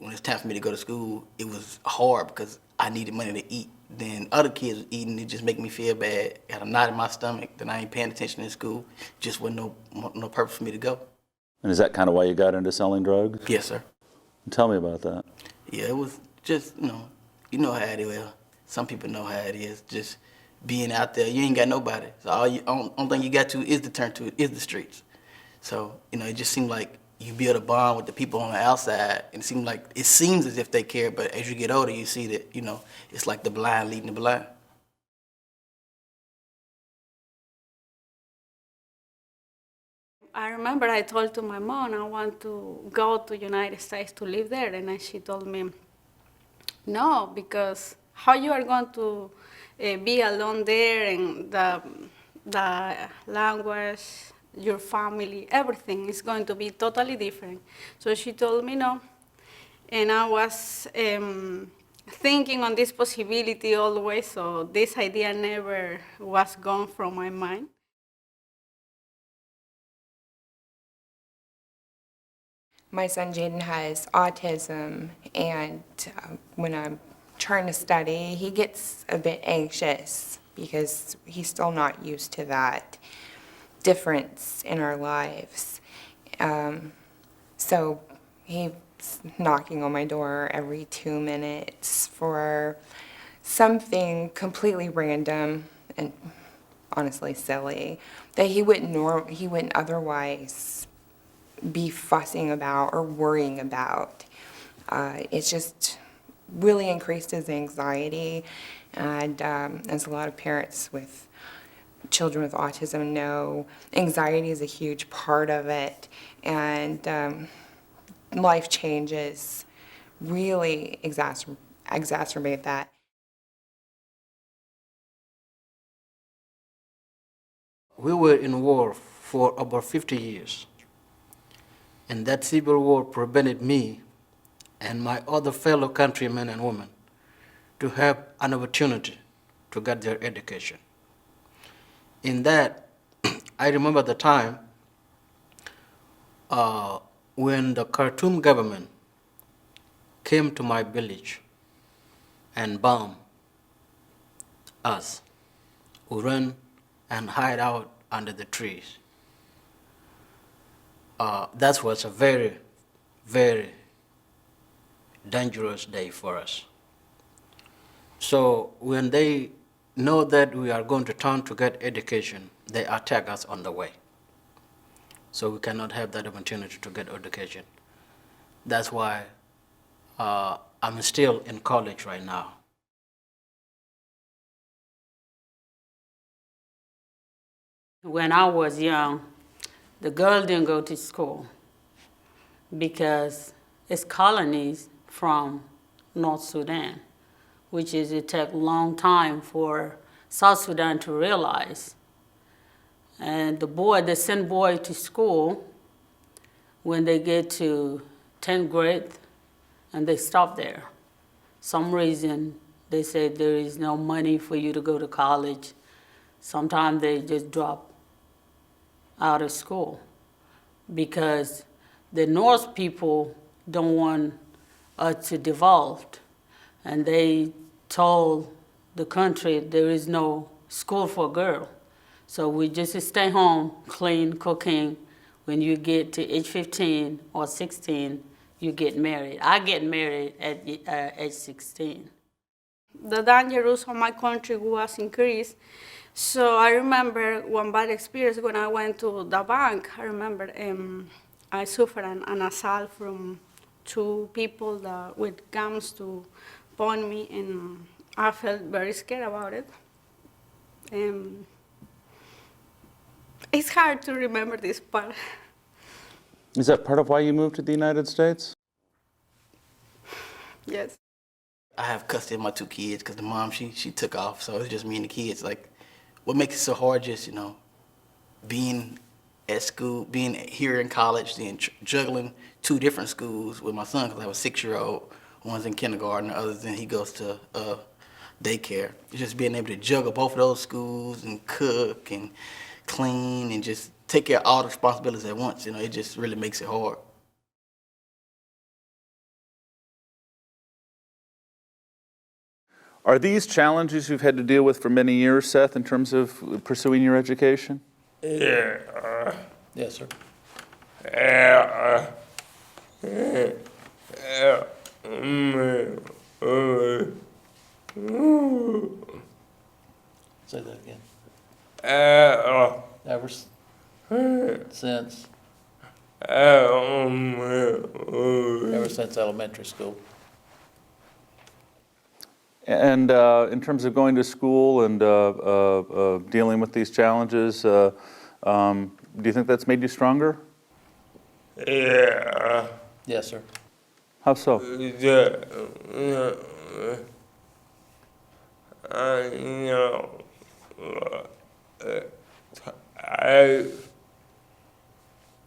when it's time for me to go to school, it was hard because I needed money to eat. Then other kids was eating, it just make me feel bad. Got a knot in my stomach, then I ain't paying attention in school. Just wasn't no purpose for me to go. And is that kind of why you got into selling drugs? Yes, sir. Tell me about that. Yeah, it was just, you know how it is. Well, some people know how it is. Just being out there, you ain't got nobody. So only thing you got to is to turn to is the streets. So, it just seemed like you build a bond with the people on the outside, and it seems as if they care, but as you get older, you see that, it's like the blind leading the blind. I remember I told to my mom I want to go to United States to live there, and she told me, no, because how you are going to be alone there, and the language, your family, everything is going to be totally different. So she told me no, and I was thinking on this possibility always, so this idea never was gone from my mind. My son Jaden has autism, and when I'm trying to study, he gets a bit anxious because he's still not used to that difference in our lives. So he's knocking on my door every 2 minutes for something completely random and honestly silly that he wouldn't otherwise be fussing about or worrying about. It's just really increased his anxiety, and as a lot of parents with children with autism know, anxiety is a huge part of it, and life changes really exacerbate that. We were in war for about 50 years. And that civil war prevented me and my other fellow countrymen and women to have an opportunity to get their education. In that, I remember the time when the Khartoum government came to my village and bombed us, who ran and hide out under the trees. That was a very, very dangerous day for us. So when they know that we are going to turn to get education, they attack us on the way. So we cannot have that opportunity to get education. That's why I'm still in college right now. When I was young, the girl didn't go to school because it's colonies from North Sudan, which is it take a long time for South Sudan to realize. And they send boy to school when they get to 10th grade, and they stop there. Some reason they say there is no money for you to go to college. Sometimes they just drop out of school because the North people don't want us to develop, and they told the country there is no school for girls. So we just stay home, clean, cooking. When you get to age 15 or 16, you get married. I get married at age 16. The dangerous of my country was increased. So I remember one bad experience when I went to the bank. I remember I suffered an assault from two people with guns to point me, and I felt very scared about it. It's hard to remember this part. Is that part of why you moved to the United States? Yes. I have custody of my two kids because the mom, she took off, so it's just me and the kids. Like, what makes it so hard just, being at school, being here in college, then juggling two different schools with my son, because I have a 6-year-old. One's in kindergarten, the other then he goes to daycare. It's just being able to juggle both of those schools and cook and clean and just take care of all the responsibilities at once. It just really makes it hard. Are these challenges you've had to deal with for many years, Seth, in terms of pursuing your education? Yes, sir. Say that again. Ever since. Ever since elementary school. And in terms of going to school and dealing with these challenges, do you think that's made you stronger? Yes, sir. How so?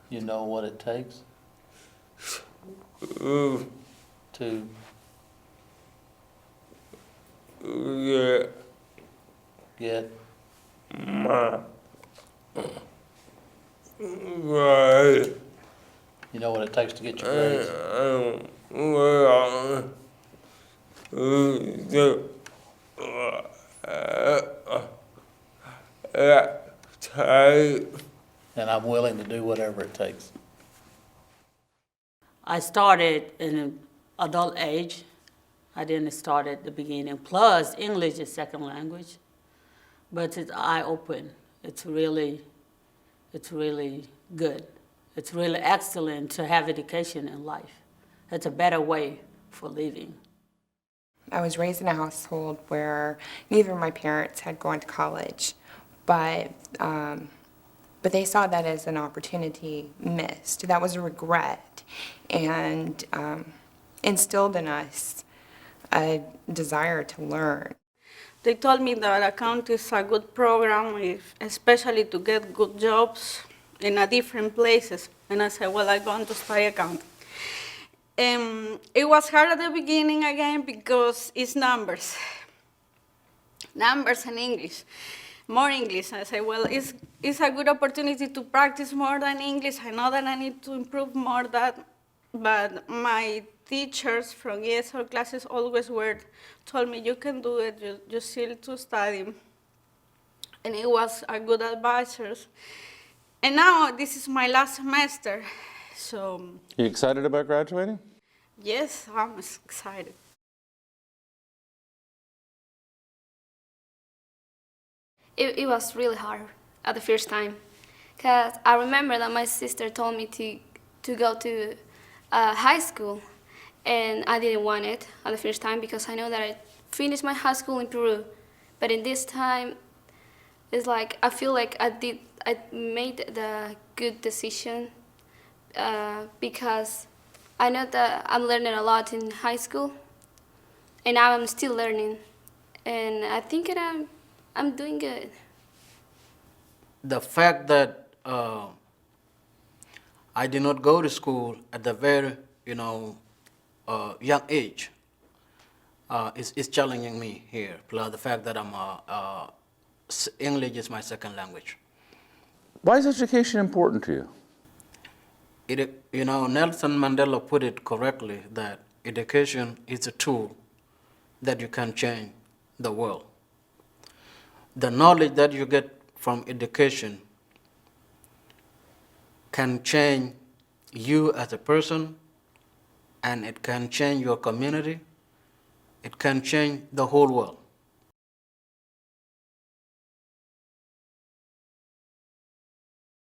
You know what it takes to get you know what it takes to get your grades. And I'm willing to do whatever it takes. I started in adult age. I didn't start at the beginning. Plus, English is second language, but it's eye-open. It's really good. It's really excellent to have education in life. It's a better way for living. I was raised in a household where neither of my parents had gone to college, but they saw that as an opportunity missed. That was a regret, and instilled in us a desire to learn. They told me that accounting is a good program, especially to get good jobs in a different places. And I said, well, I'm going to study accounting. It was hard at the beginning again because it's numbers. Numbers and English. More English. I said, well, it's a good opportunity to practice more than English. I know that I need to improve more that, but my teachers from ESL classes always told me, you can do it, you still to study. And it was a good advisors. And now this is my last semester, so. You excited about graduating? Yes, I'm excited. It was really hard at the first time, because I remember that my sister told me to go to high school, and I didn't want it at the first time because I know that I finished my high school in Peru, but in this time, it's like I feel like I made the good decision because I know that I'm learning a lot in high school, and now I'm still learning, and I think that I'm doing good. The fact that I did not go to school at the very, young age is challenging me here. Plus the fact that English is my second language. Why is education important to you? Nelson Mandela put it correctly that education is a tool that you can change the world. The knowledge that you get from education can change you as a person, and it can change your community. It can change the whole world.